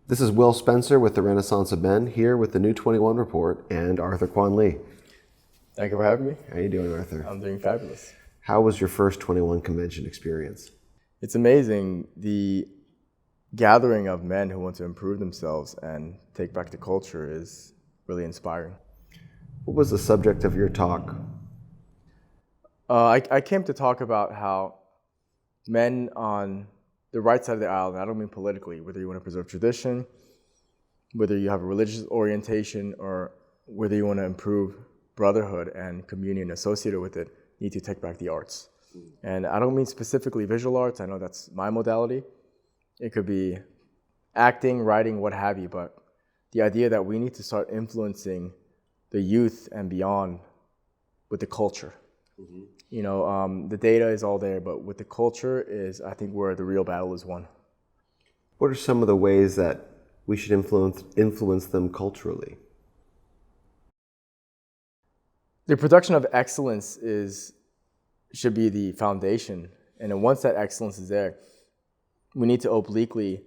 This is Will Spencer with the Renaissance of Men, here with the New 21 Report and Arthur Kwan Lee. Thank you for having me. How are you doing, Arthur? I'm doing fabulous. How was your first 21 convention experience? It's amazing, the gathering of men who want to improve themselves and take back the culture is really inspiring. What was the subject of your talk? I came to talk about how men on the right side of the aisle, and I don't mean politically, whether you want to preserve tradition, whether you have a religious orientation, or whether you want to improve brotherhood and communion associated with it, need to take back the arts. And I don't mean specifically visual arts. I know that's my modality. It could be acting, writing, what have you, but the idea that we need to start influencing the youth and beyond with the culture. Mm-hmm. You know, the data is all there, but with the culture is, I think, where the real battle is won. What are some of the ways that we should influence them culturally? The production of excellence should be the foundation. And then once that excellence is there, we need to obliquely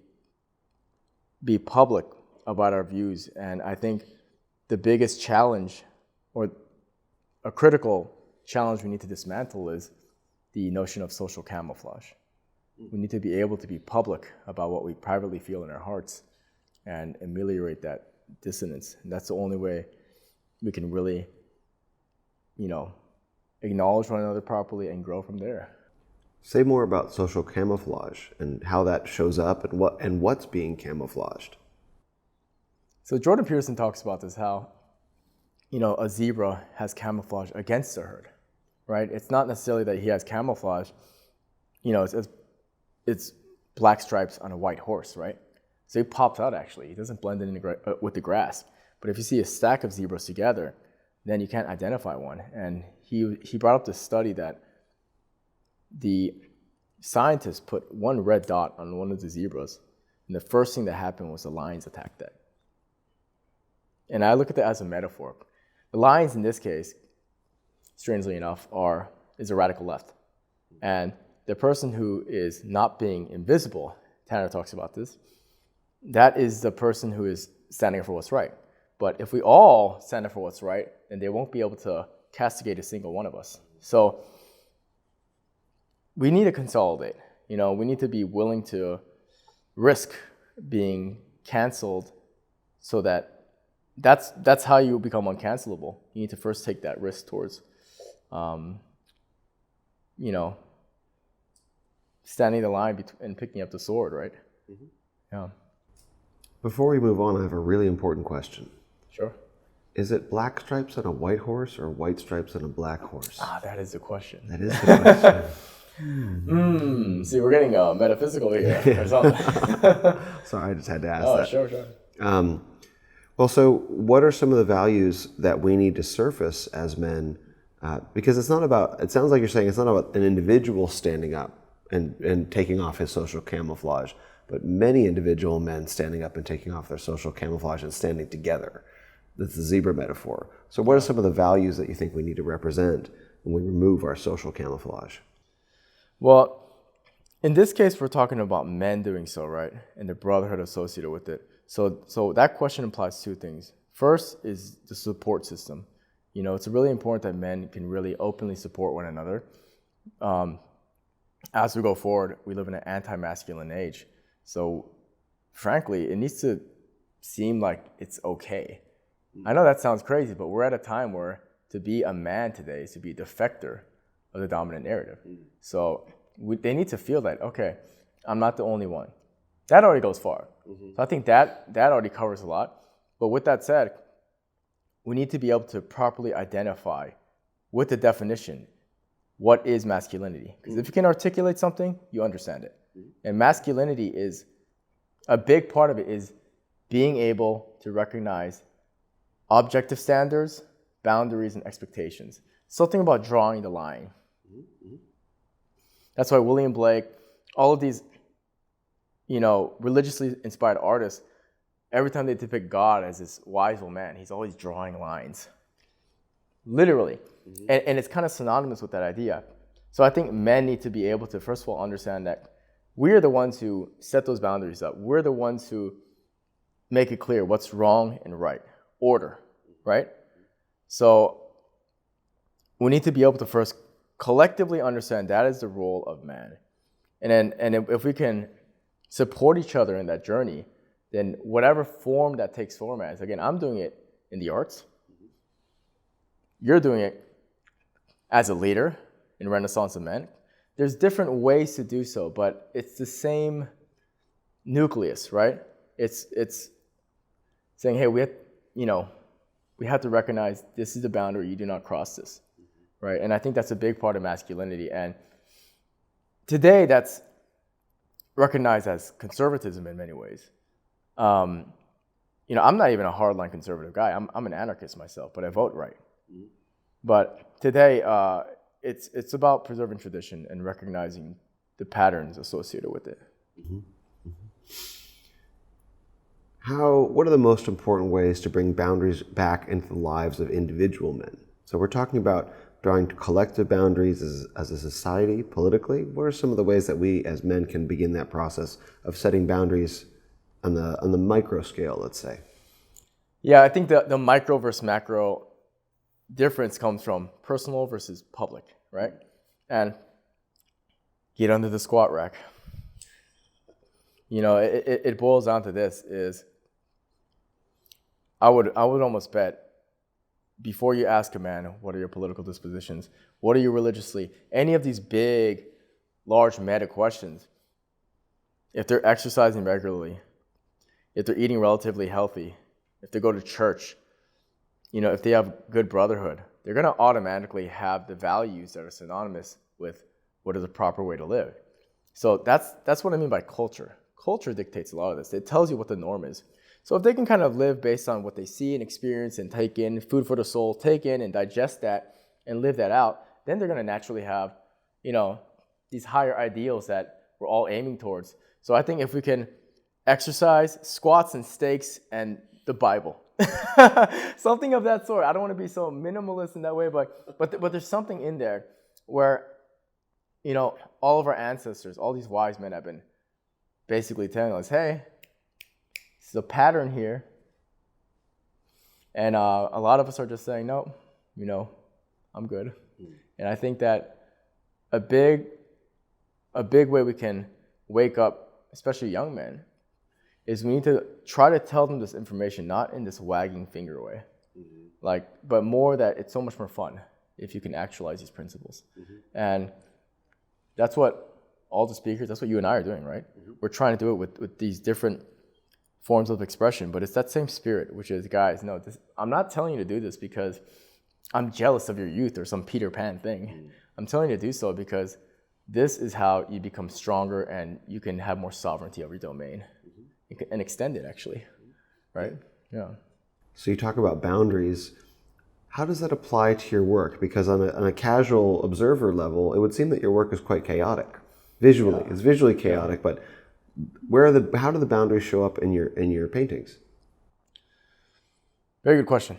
be public about our views. And I think the biggest challenge, or a critical challenge we need to dismantle, is the notion of social camouflage. We need to be able to be public about what we privately feel in our hearts and ameliorate that dissonance. And that's the only way we can really, acknowledge one another properly and grow from there. Say more about social camouflage and how that shows up and what's being camouflaged. So Jordan Peterson talks about this, how, a zebra has camouflage against the herd, right? It's not necessarily that he has camouflage, it's black stripes on a white horse, right? So he pops out actually. He doesn't blend in with the grass. But if you see a stack of zebras together, then you can't identify one. And he brought up this study that the scientists put one red dot on one of the zebras, and the first thing that happened was the lions attacked that. And I look at that as a metaphor. The lions in this case, strangely enough, is a radical left. And the person who is not being invisible, Tanner talks about this, that is the person who is standing up for what's right. But if we all stand up for what's right, then they won't be able to castigate a single one of us. So we need to consolidate. We need to be willing to risk being canceled, so that's how you become uncancelable. You need to first take that risk towards, standing the line and picking up the sword, right? Mm-hmm. Yeah. Before we move on, I have a really important question. Sure. Is it black stripes on a white horse or white stripes on a black horse? That is the question. That is the question. See, we're getting metaphysical here or something. Sorry, I just had to ask that. Sure. Well, so what are some of the values that we need to surface as men? Because it sounds like you're saying it's not about an individual standing up and taking off his social camouflage, but many individual men standing up and taking off their social camouflage and standing together. That's the zebra metaphor. So what are some of the values that you think we need to represent when we remove our social camouflage? Well, in this case, we're talking about men doing so, right? And the brotherhood associated with it. So that question implies two things. First is the support system. It's really important that men can really openly support one another. As we go forward, we live in an anti-masculine age. So frankly, it needs to seem like it's okay. I know that sounds crazy, but we're at a time where to be a man today is to be a defector of the dominant narrative. So they need to feel that, okay, I'm not the only one. That already goes far. Mm-hmm. So I think that already covers a lot. But with that said, we need to be able to properly identify with the definition what is masculinity. Because if you can articulate something, you understand it. Mm-hmm. And masculinity is, a big part of it is being able to recognize objective standards, boundaries, and expectations. Something about drawing the line. Mm-hmm. That's why William Blake, all of these, religiously inspired artists, every time they depict God as this wise old man, he's always drawing lines. Literally. Mm-hmm. And it's kind of synonymous with that idea. So I think men need to be able to, first of all, understand that we're the ones who set those boundaries up. We're the ones who make it clear what's wrong and right. Order, right? So we need to be able to first collectively understand that is the role of man. And if we can support each other in that journey, then whatever form that takes form as, again, I'm doing it in the arts. You're doing it as a leader in Renaissance of Men. There's different ways to do so, but it's the same nucleus, right? It's saying, hey, we have to recognize this is the boundary, you do not cross this, right? And I think that's a big part of masculinity. And today that's recognized as conservatism in many ways. I'm not even a hardline conservative guy. I'm an anarchist myself, but I vote right. But today, it's about preserving tradition and recognizing the patterns associated with it. What are the most important ways to bring boundaries back into the lives of individual men? So we're talking about drawing collective boundaries as a society, politically. What are some of the ways that we as men can begin that process of setting boundaries on the micro scale, let's say? Yeah, I think the micro versus macro difference comes from personal versus public, right? And get under the squat rack. It boils down to this: is I would almost bet, before you ask a man, what are your political dispositions? What are you religiously? Any of these big, large meta questions, if they're exercising regularly, if they're eating relatively healthy, if they go to church, if they have good brotherhood, they're going to automatically have the values that are synonymous with what is a proper way to live. So that's what I mean by culture. Culture dictates a lot of this. It tells you what the norm is. So if they can kind of live based on what they see and experience and take in, food for the soul, take in and digest that and live that out, then they're going to naturally have, these higher ideals that we're all aiming towards. So I think if we can exercise, squats and steaks, and the Bible, something of that sort. I don't want to be so minimalist in that way, but there's something in there where, all of our ancestors, all these wise men have been basically telling us, hey, this is a pattern here. And a lot of us are just saying, no, I'm good. And I think that a big way we can wake up, especially young men, is we need to try to tell them this information, not in this wagging finger way, but more that it's so much more fun if you can actualize these principles. And that's what all the speakers, that's what you and I are doing, right? We're trying to do it with these different forms of expression, but it's that same spirit, which is, guys, no, I'm not telling you to do this because I'm jealous of your youth or some Peter Pan thing. I'm telling you to do so because this is how you become stronger and you can have more sovereignty over your domain and extend it, actually, right? Yeah. So you talk about boundaries. How does that apply to your work? Because on a casual observer level, it would seem that your work is quite chaotic. Visually, it's visually chaotic, but how do the boundaries show up in your paintings? Very good question.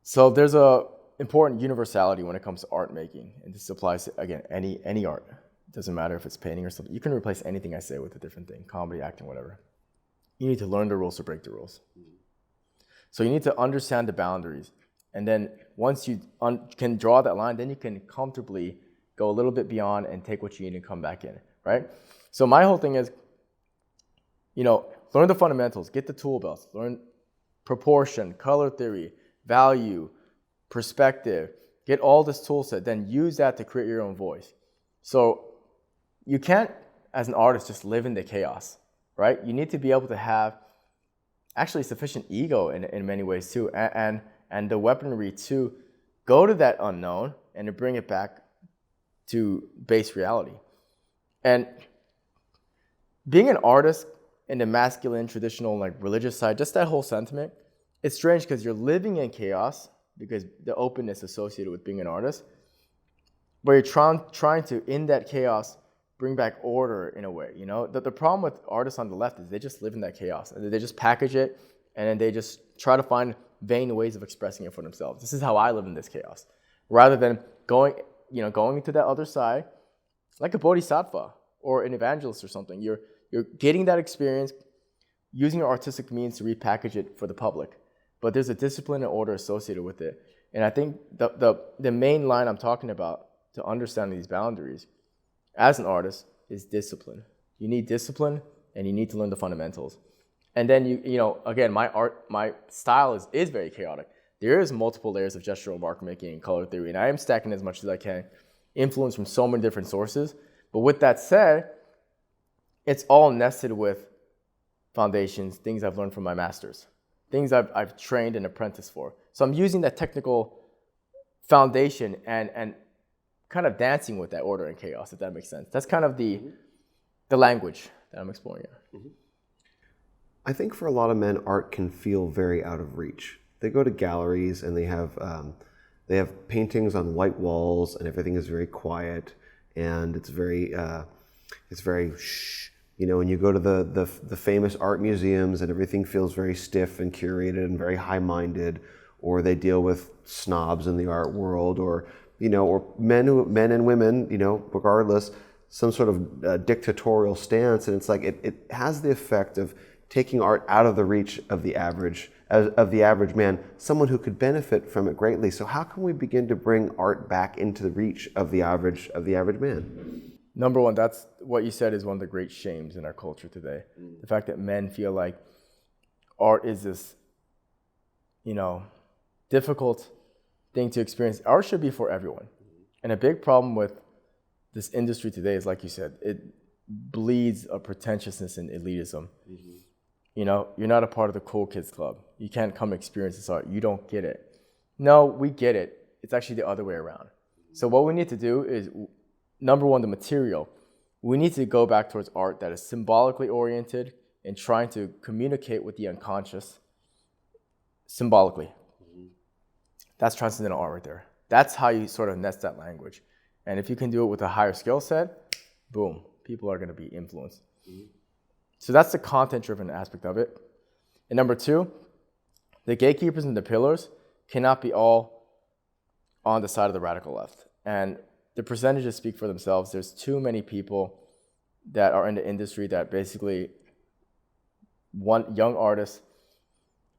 So there's a important universality when it comes to art making, and this applies to, again, any art. It doesn't matter if it's painting or something. You can replace anything I say with a different thing, comedy, acting, whatever. You need to learn the rules to break the rules. So you need to understand the boundaries, and then once you can draw that line, then you can comfortably go a little bit beyond and take what you need and come back in, right? So my whole thing is, learn the fundamentals, get the tool belts, learn proportion, color theory, value, perspective, get all this tool set, then use that to create your own voice. So you can't, as an artist, just live in the chaos, right? You need to be able to have actually sufficient ego in many ways too, and the weaponry to go to that unknown and to bring it back to base reality. And being an artist in the masculine, traditional, religious side, just that whole sentiment, it's strange because you're living in chaos because the openness associated with being an artist, but you're trying to, in that chaos, bring back order in a way. The problem with artists on the left is they just live in that chaos. They just package it, and then they just try to find vain ways of expressing it for themselves. This is how I live in this chaos. Rather than going into that other side, like a bodhisattva or an evangelist or something. You're getting that experience, using your artistic means to repackage it for the public. But there's a discipline and order associated with it. And I think the main line I'm talking about to understand these boundaries as an artist is discipline. You need discipline and you need to learn the fundamentals. And then again, my style is very chaotic. There is multiple layers of gestural mark making and color theory, and I am stacking as much as I can, influence from so many different sources. But with that said, it's all nested with foundations, things I've learned from my masters, things I've trained and apprenticed for. So I'm using that technical foundation and kind of dancing with that order and chaos, if that makes sense. That's kind of the language that I'm exploring here. I think for a lot of men, art can feel very out of reach. They go to galleries and they have paintings on white walls, and everything is very quiet, and it's very shh. When you go to the famous art museums, and everything feels very stiff and curated and very high-minded, or they deal with snobs in the art world, or men and women, regardless, some sort of dictatorial stance, and it's like it has the effect of taking art out of the reach of the average man, someone who could benefit from it greatly. So how can we begin to bring art back into the reach of the average man? Number one, that's what you said is one of the great shames in our culture today. The fact that men feel like art is this, difficult thing to experience. Art should be for everyone. And a big problem with this industry today is, like you said, it bleeds a pretentiousness and elitism. You're not a part of the cool kids club. You can't come experience this art. You don't get it. No, we get it. It's actually the other way around. So what we need to do is, number one, the material. We need to go back towards art that is symbolically oriented and trying to communicate with the unconscious symbolically. That's transcendental art right there. That's how you sort of nest that language. And if you can do it with a higher skill set, boom, people are going to be influenced. So that's the content-driven aspect of it. And number two, the gatekeepers and the pillars cannot be all on the side of the radical left. And the percentages speak for themselves. There's too many people that are in the industry that basically want young artists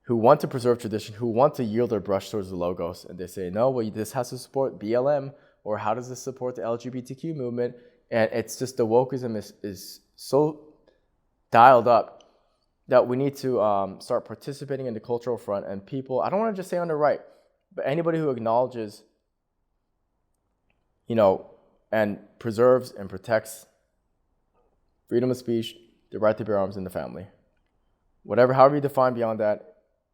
who want to preserve tradition, who want to yield their brush towards the logos. And they say, no, well, this has to support BLM, or how does this support the LGBTQ movement? And it's just the wokeism is so dialed up that we need to start participating in the cultural front. And people, I don't want to just say on the right, but anybody who acknowledges, and preserves and protects freedom of speech, the right to bear arms in the family. However you define beyond that,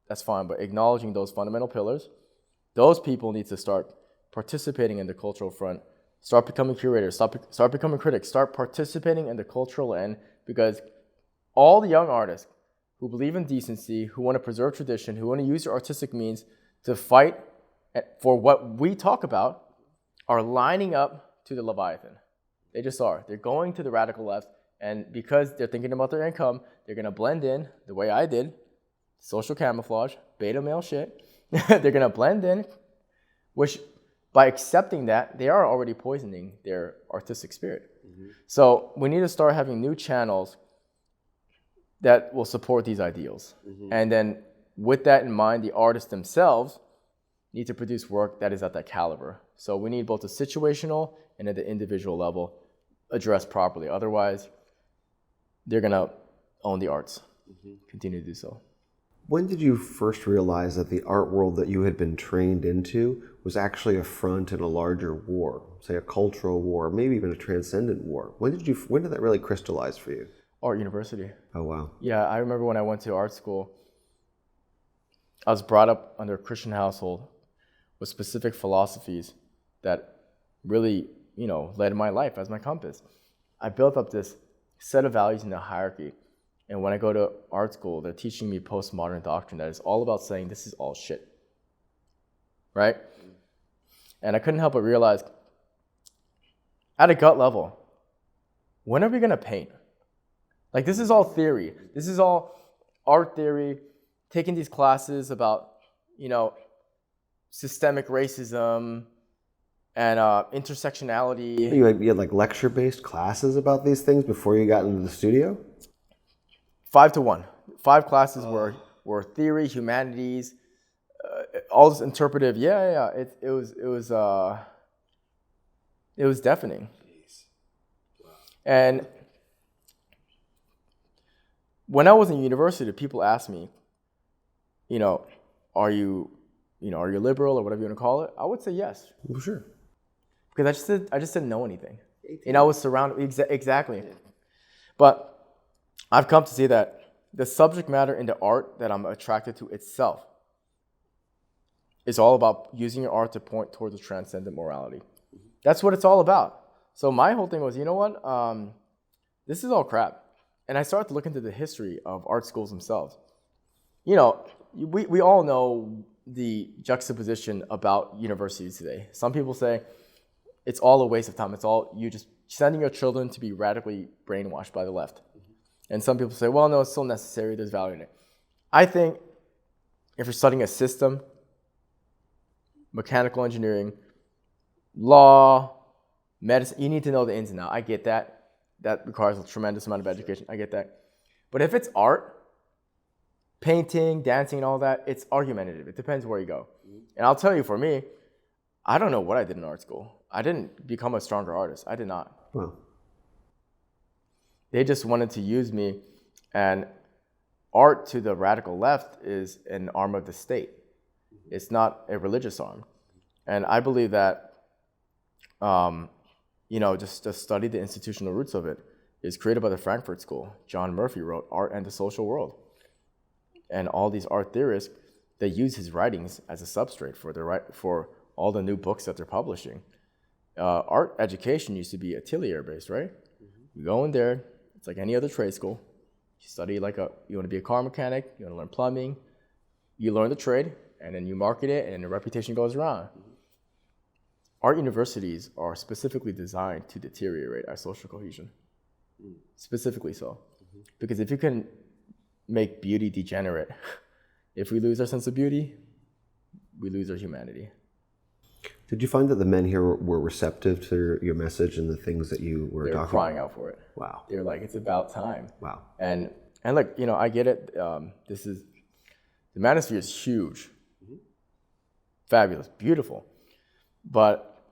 that's fine. But acknowledging those fundamental pillars, those people need to start participating in the cultural front, start becoming curators, start becoming critics, start participating in the cultural end, because all the young artists who believe in decency, who want to preserve tradition, who want to use their artistic means to fight for what we talk about, are lining up to the Leviathan. They just are. They're going to the radical left, and because they're thinking about their income, they're going to blend in the way I did, social camouflage, beta male shit. They're going to blend in, which by accepting that, they are already poisoning their artistic spirit. So we need to start having new channels that will support these ideals. And then with that in mind, the artists themselves need to produce work that is at that caliber. So we need both the situational and at the individual level addressed properly. Otherwise, they're going to own the arts, continue to do so. When did you first realize that the art world that you had been trained into was actually a front in a larger war, say a cultural war, maybe even a transcendent war? When did that really crystallize for you? Art university. Oh, wow. Yeah, I remember when I went to art school, I was brought up under a Christian household with specific philosophies that really, led my life as my compass. I built up this set of values in the hierarchy. And when I go to art school, they're teaching me postmodern doctrine that is all about saying this is all shit. Right? And I couldn't help but realize, at a gut level, when are we going to paint? Like, this is all theory. This is all art theory, taking these classes about, systemic racism and intersectionality. You had like lecture-based classes about these things before you got into the studio? 5 to 1. 5 classes were theory, humanities, all this interpretive. Yeah. It was deafening. Wow. And when I was in university, people asked me, are you liberal or whatever you want to call it? I would say yes. Well, sure. Because I just didn't know anything. And I was surrounded, exactly. Yeah. But I've come to see that the subject matter in the art that I'm attracted to itself is all about using your art to point towards a transcendent morality. Mm-hmm. That's what it's all about. So my whole thing was, you know what? This is all crap. And I started to look into the history of art schools themselves. We all know the juxtaposition about universities today. Some people say it's all a waste of time. It's all you just sending your children to be radically brainwashed by the left. Mm-hmm. And some people say, well, no, it's still necessary. There's value in it. I think if you're studying a system, mechanical engineering, law, medicine, you need to know the ins and outs. I get that. That requires a tremendous amount of education. I get that. But if it's art, painting, dancing, and all that, it's argumentative. It depends where you go. Mm-hmm. And I'll tell you, for me, I don't know what I did in art school. I didn't become a stronger artist. I did not. Wow. They just wanted to use me. And art to the radical left is an arm of the state. Mm-hmm. It's not a religious arm. And I believe that, just to study the institutional roots of it is created by the Frankfurt School. John Murphy wrote Art and the Social World. And all these art theorists, they use his writings as a substrate for all the new books that they're publishing. Art education used to be atelier-based, right? Mm-hmm. You go in there, it's like any other trade school. You study you want to be a car mechanic, you want to learn plumbing, you learn the trade, and then you market it, and the reputation goes around. Mm-hmm. Art universities are specifically designed to deteriorate our social cohesion. Mm. Specifically so. Mm-hmm. Because if you can make beauty degenerate, if we lose our sense of beauty, we lose our humanity. Did you find that the men here were receptive to your message and the things that you were talking about? They were crying out for it. Wow. They were like, it's about time. Wow. And look, I get it. The manosphere is huge. Mm-hmm. Fabulous. Beautiful. But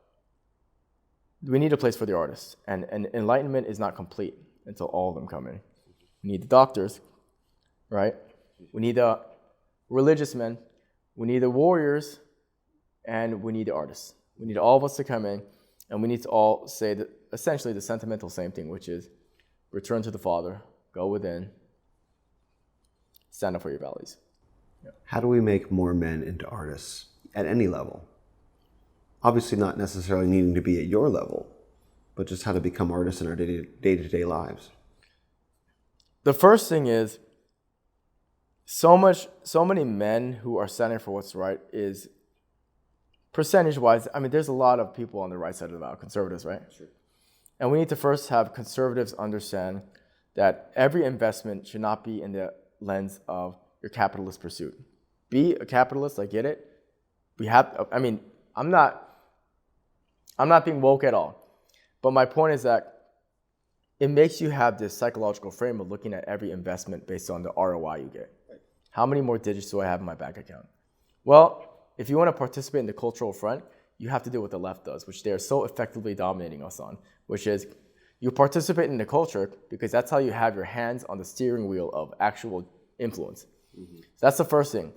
we need a place for the artists. And enlightenment is not complete until all of them come in. We need the doctors, right? We need the religious men. We need the warriors. And we need the artists. We need all of us to come in, and we need to all say essentially the sentimental same thing, which is return to the Father, go within, stand up for your values. Yeah. How do we make more men into artists at any level? Obviously not necessarily needing to be at your level, but just how to become artists in our day-to-day lives. The first thing is, so many men who are standing for what's right is, percentage-wise, there's a lot of people on the right side of the aisle, conservatives, right? Sure. And we need to first have conservatives understand that every investment should not be in the lens of your capitalist pursuit. Be a capitalist, I get it. I'm not being woke at all. But my point is that it makes you have this psychological frame of looking at every investment based on the ROI you get. Right. How many more digits do I have in my bank account? Well, if you want to participate in the cultural front, you have to do what the left does, which they are so effectively dominating us on, which is you participate in the culture because that's how you have your hands on the steering wheel of actual influence. Mm-hmm. So that's the first thing.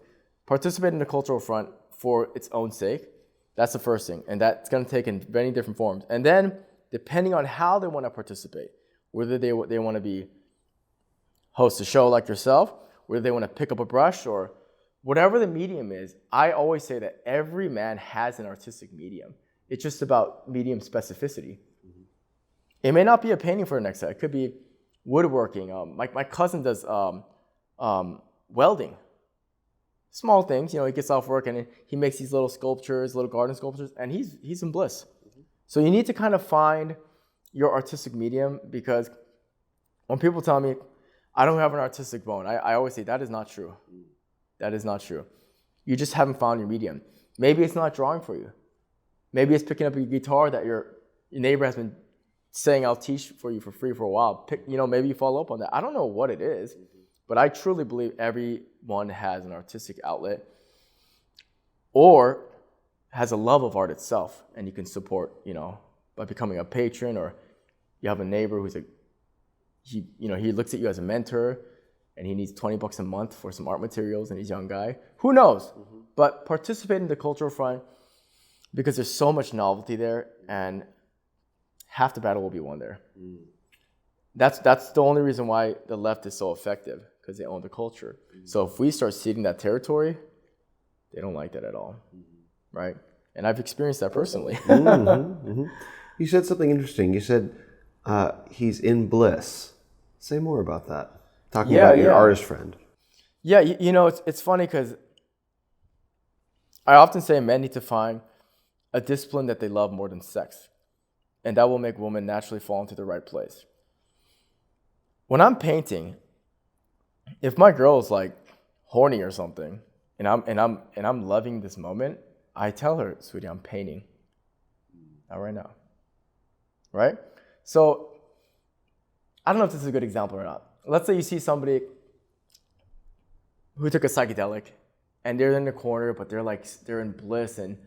Participate in the cultural front for its own sake. That's the first thing. And that's going to take in many different forms. And then, depending on how they want to participate, whether they want to be host a show like yourself, whether they want to pick up a brush or whatever the medium is, I always say that every man has an artistic medium. It's just about medium specificity. Mm-hmm. It may not be a painting for the next set. It could be woodworking. My cousin does welding. Small things, he gets off work and he makes these little sculptures, little garden sculptures, and he's in bliss. Mm-hmm. So you need to kind of find your artistic medium, because when people tell me, I don't have an artistic bone, I always say that is not true. Mm. That is not true. You just haven't found your medium. Maybe it's not drawing for you. Maybe it's picking up a guitar that your neighbor has been saying, I'll teach for you for free for a while. Maybe you follow up on that. I don't know what it is, But I truly believe everyone has an artistic outlet or has a love of art itself, and you can support, by becoming a patron, or you have a neighbor who's he looks at you as a mentor, and he needs $20 a month for some art materials, and he's a young guy. Who knows? Mm-hmm. But participate in the cultural front, because there's so much novelty there, and half the battle will be won there. Mm. That's the only reason why the left is so effective, because they own the culture. Mm-hmm. So if we start ceding that territory, they don't like that at all, right? And I've experienced that personally. Mm-hmm, mm-hmm. You said something interesting. You said he's in bliss. Say more about that. Talking about your artist friend. Yeah, it's funny because I often say men need to find a discipline that they love more than sex, and that will make women naturally fall into the right place. When I'm painting, if my girl is like horny or something, and I'm loving this moment, I tell her, sweetie, I'm painting. Not right now. Right? So I don't know if this is a good example or not. Let's say you see somebody who took a psychedelic and they're in the corner, but they're in bliss, and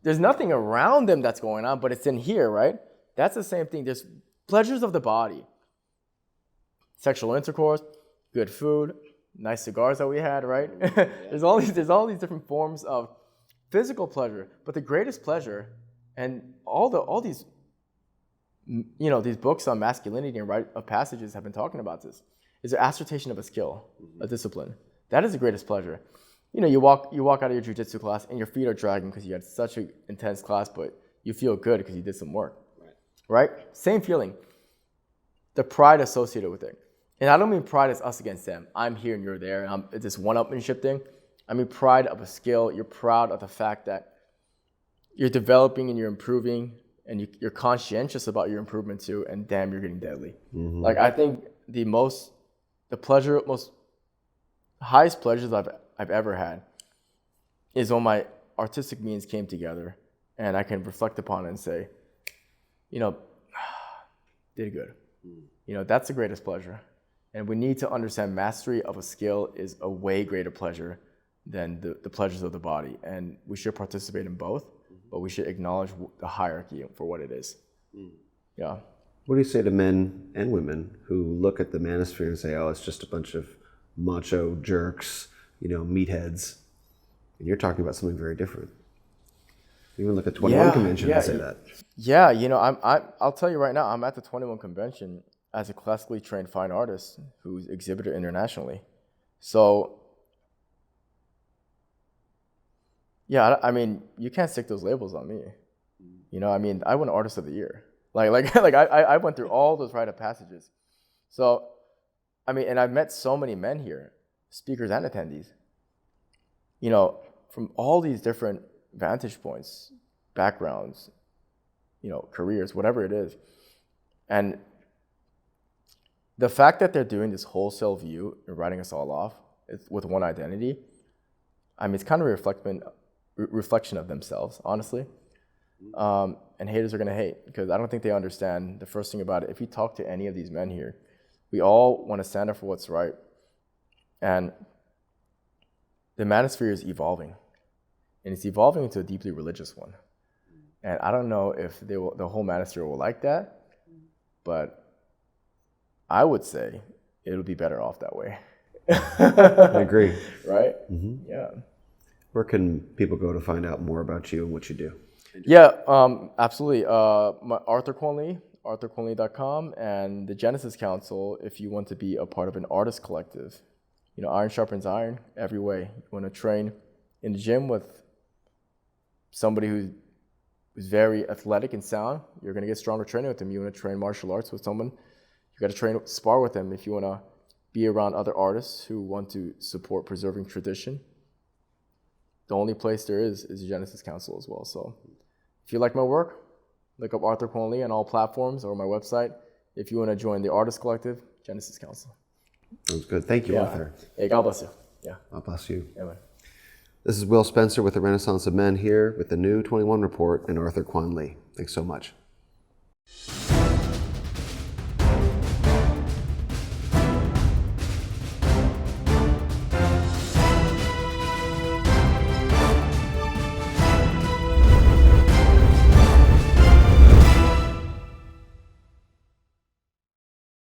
there's nothing around them that's going on, but it's in here, right? That's the same thing. There's pleasures of the body. Sexual intercourse, good food, nice cigars that we had, right? Yeah. There's all these different forms of physical pleasure, but the greatest pleasure, and all these these books on masculinity and rite of passages have been talking about this, is the assertion of a skill, a discipline. That is the greatest pleasure. You walk out of your jiu-jitsu class and your feet are dragging because you had such an intense class, but you feel good because you did some work, right? Same feeling. The pride associated with it. And I don't mean pride as us against them. I'm here and you're there. It's this one-upmanship thing. I mean pride of a skill. You're proud of the fact that you're developing and you're improving, and you're conscientious about your improvement too, and damn, you're getting deadly. Mm-hmm. Like, I think the highest pleasures I've ever had is when my artistic means came together and I can reflect upon it and say, did good. That's the greatest pleasure. And we need to understand mastery of a skill is a way greater pleasure than the pleasures of the body. And we should participate in both, but we should acknowledge the hierarchy for what it is. Yeah. What do you say to men and women who look at the manosphere and say, oh, it's just a bunch of macho jerks, meatheads? And you're talking about something very different. Even look at 21 Convention and say that. Yeah, I'll tell you right now, I'm at the 21 Convention as a classically trained fine artist who's exhibited internationally. So, yeah, I mean, you can't stick those labels on me. I won Artist of the Year. I went through all those rite of passages. So, and I've met so many men here, speakers and attendees, from all these different vantage points, backgrounds, careers, whatever it is. And the fact that they're doing this wholesale view and writing us all off with one identity, it's kind of a reflection of themselves, honestly. And haters are going to hate, because I don't think they understand the first thing about it. If you talk to any of these men here, we all want to stand up for what's right. And the manosphere is evolving. And it's evolving into a deeply religious one. And I don't know if the whole manosphere will like that, but I would say it'll be better off that way. I agree. Right? Mm-hmm. Yeah. Where can people go to find out more about you and what you do? Yeah, absolutely. Arthur Kwon-lee, arthurkwonlee.com, and the Genesis Council if you want to be a part of an artist collective. Iron sharpens iron every way. You want to train in the gym with somebody who's very athletic and sound, you're going to get stronger training with them. You want to train martial arts with someone, you got to spar with them. If you want to be around other artists who want to support preserving tradition, the only place there is the Genesis Council as well. So if you like my work, look up Arthur Kwon-lee on all platforms or my website. If you want to join the Artist Collective, Genesis Council. Sounds good. Thank you, Arthur. Hey, God bless you. Yeah. God bless you. Yeah, man. This is Will Spencer with the Renaissance of Men here with the new 21 Report and Arthur Kwon-lee. Thanks so much.